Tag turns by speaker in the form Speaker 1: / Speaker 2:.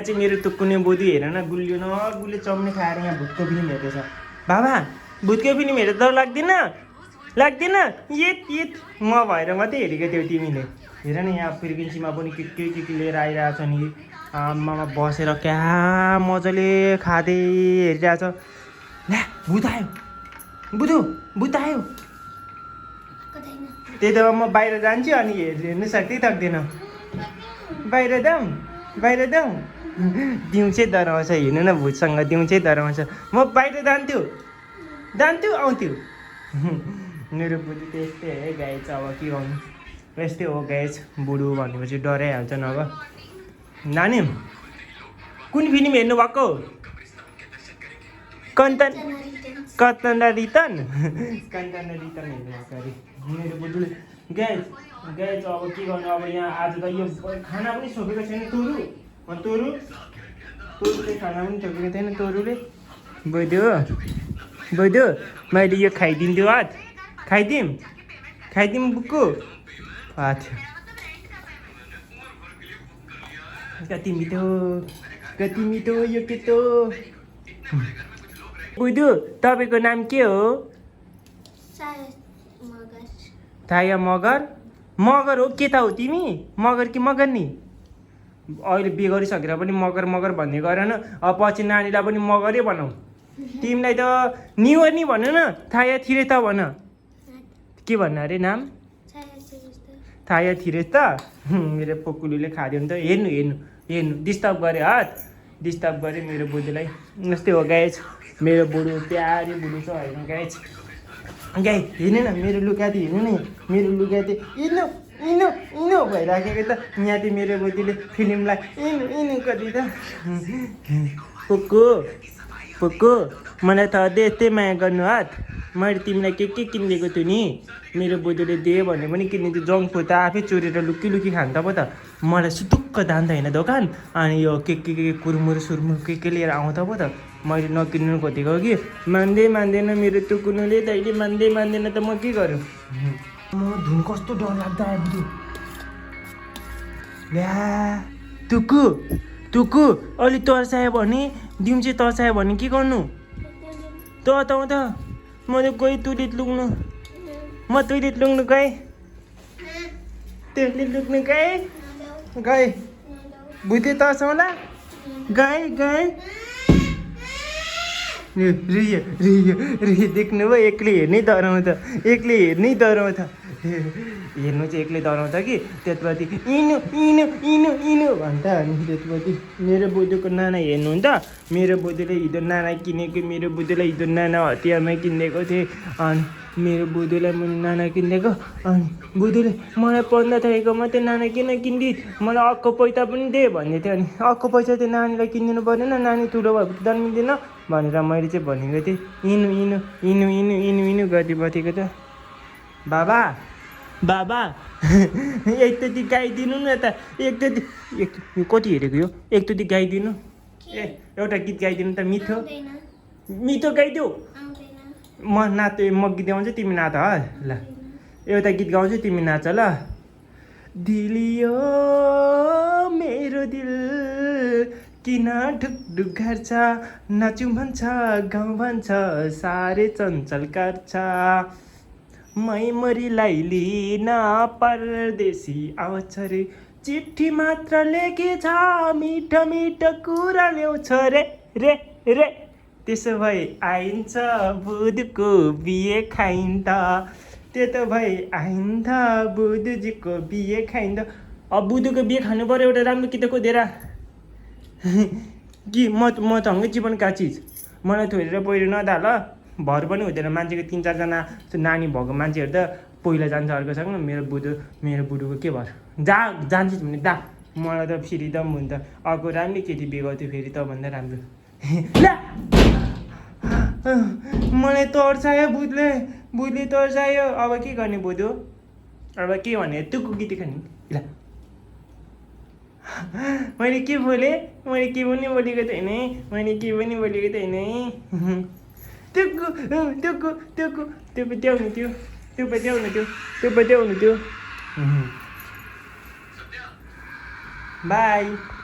Speaker 1: चाहिँ मेरो तुक्कुने बोजू हेर न गुलियो न गुलियो चम्ने खाएर यहाँ भुतको फिल्म हेर्दैछ। बाबा भुतको फिल्म हेरेर डर लाग्दैन लाग्दैन येत म भएर मात्रै हेरेको थियौ तिमीले। हेर न यहाँ फ्रिक्वेन्सीमा पनि के लिएर आइरहेछ नि। आमामा बसेर क्या मजाले खाँदै हेरिरहेछ। ल्या भूत आयो भूत आयो। त्यही त म बाहिर जान्छु अनि हेर्नु सक्दै सक्दैन। बाहिर जाउँ दिउँ चाहिँ डराउँछ। हेर्नु न भुतसँग दिउँ चाहिँ डराउँछ। म बाहिर जान्थ्यो आउँथ्यो। मेरो बुढी त यस्तै है गाइज। अब के गर्नु यस्तै हो गाइज। बुढो भनेपछि डराइहाल्छ नभए। नानी कुन फिल्म हेर्नु भएको? कन्तन रिटर्न हेर्नु भएको अरे मेरो बुढीले। गाइज अब के गर्नु। अब यहाँ आज त यो खाना पनि छोपेको छैन। तोरु चाहिँ खाना पनि छोपेको थिएन तोरुले। बैदो मैले यो खाइदिन्छु हात खाइदिउँ बुक्कु हात। कति मिठो यो केटो। बुदु तपाईँको नाम के हो? थाया मगर हो के त हो तिमी? मगर कि मगर नि? अहिले बिहे गरिसकेर पनि मगर भन्ने गर न। अब पछि नानीलाई पनि मगरै बनाऊ। तिमीलाई त निवर नि भन न। थाया थिरेता भन। के भन्नु अरे नाम? थाया थिरेता। मेरो पोकुलुले खादियो नि त। हेर्नु डिस्टर्ब गरे मेरो बुढीलाई। यस्तै हो गाइज। मेरो बुढो प्यारी बुढो छ होइन गाइज। हेर्नु न मेरो लुगाती हेर्नु नि। मेरो लुगाती इनो भइराखेको त। यहाँ चाहिँ मेरो बुढीले फिल्मलाई इनो कति त। पुक्कु मलाई त अझै यस्तै माया गर्नु हात। मैले तिमीलाई के किनिदिएको छु नि। मेरो बुढीले दे भने पनि किनिदिन्छु। जङ्क फुड त आफै चोरेर लुकी खान्छ पो त। मलाई सुटुक्क जान्छ होइन दोकान। अनि यो के कुरमुर सुरमुर के लिएर आउँछ पो त। मैले नकिन्नु खोजेको कि मान्दैन मेरो टुकुनुले दैले मान्दैन त म के गरौँ। म धुन कस्तो डर लाग्दा आयो। ल्या टुक्कु अलि तर्सायो भने दिउँ चाहिँ तर्सायो भने के गर्नु? त म त गएँ टोइलेट लुग्नु। म टोइलेट लुग्नु गएँ। गएँ भुते तर्साउँला गएँ रियो देख्नु भयो। एक्लै हेर्नै डराउँछ। हेर्नु चाहिँ एक्लै डराउँछ कि त्यसपछि इनो भन्छ। अनि त्यसपछि मेरो बोजूको नाना हेर्नुहुन्छ। मेरो बोजूले हिजो नाना किनेको। मेरो बोजूलाई हिजो नाना हतियारमै किनिदिएको थिएँ। अनि मेरो बोजूलाई मैले नाना किनिदिएको। अनि बोजूले मलाई पढ्न थालेको मात्रै नाना किन किनिदिए? मलाई अर्को पैसा पनि दे भन्दै थियो। अनि अर्को पैसा चाहिँ नानीलाई किनिदिनु परेन? नानी ठुलो भएपछि जन्मिँदैन भनेर मैले चाहिँ भनेको थिएँ। इनो गर्दै बसेको त। बाबा एकचोटि गाइदिनु न त। एकचोटि कति हेरेको यो? एकचोटि गाइदिनु। एउटा गीत गाइदिनु त मिठो गाइदेऊ। म गीत गाउँछु तिमी नाच ल। एउटा गीत गाउँछु तिमी नाच ल। दिलियो मेरो दिल किन ढुकढुक गर्छ? नाच्यौँ भन्छ गाउँ भन्छ साह्रै चञ्चल गर्छ। मैमरीलाई लिन परदेशी आउँछ रे। चिठी मात्र लेखेछ मिठो कुरा ल्याउँछ रे। त्यसो भए आइन्छ बुधको बिहे खाइन्छ। त्यसो भए आइन्छ बुधजीको बिहे खाइन्छ। अब बुधको बिहे खानु पर्यो एउटा राम्रो कि त खोजेर कि म सँगै जीवन का चिज। मलाई छोडेर पहिरो नदा ल। भर पनि हुँदैन मान्छेको 3-4जना नानी भएको मान्छेहरू त पहिला जान्छ अर्कोसँग। मेरो बुढोको के भर जान्छस् भने दा। मलाई त फेरि त हुन्छ अर्को राम्रो केटी बिहे गर्थ्यो फेरि त भन्दा राम्रो। मलाई तर्सायो बुधले तर्सायो। अब के गर्ने बुधो? अब के भने तुक्कु गीत खाने ल। मैले के बोलेँ? मैले के पनि बोलेको थिएन। त्यो बजाउनु थियो। बाई।